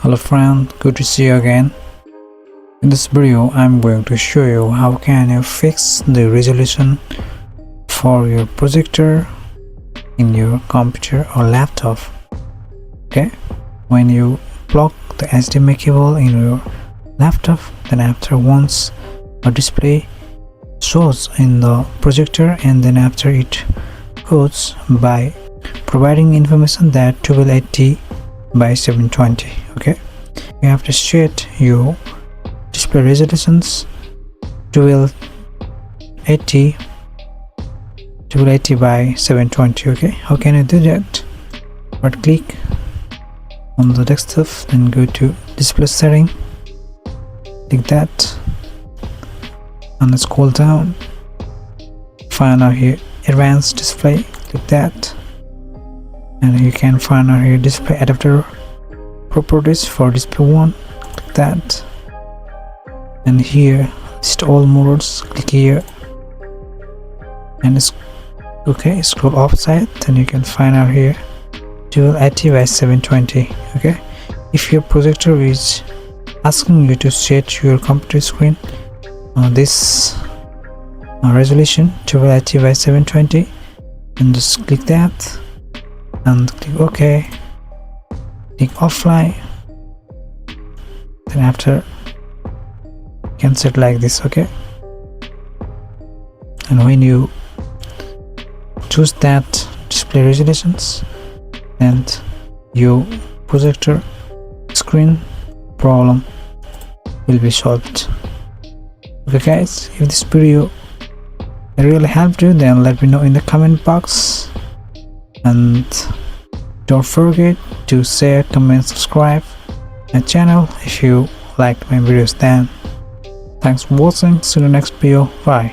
Hello friend, good to see you again. In this video I'm going to show you how can you fix the resolution for your projector in your computer or laptop. Okay, when you plug the HDMI cable in your laptop, then after once a display shows in the projector, and then after it goes by providing information that 1280 by 720. Okay, you have to set your display resolutions 1280 by 720. Okay, how can I do that? Right click on the desktop, then go to display setting, click that, and scroll down, find out here advanced display, click that, and you can find out here display adapter properties for display 1, click that, and here list all modes, click here, and scroll offside, then you can find out here 1280 by 720. Okay, if your projector is asking you to set your computer screen this resolution 1280 by 720, and just click that and click OK, click offline, then after you can set like this. Okay, and when you choose that display resolutions, and your projector screen problem will be solved. Okay guys, if this video really helped you, then let me know in the comment box, and don't forget to share, comment, subscribe my channel if you liked my videos. Then thanks for watching, see you in the next video, bye.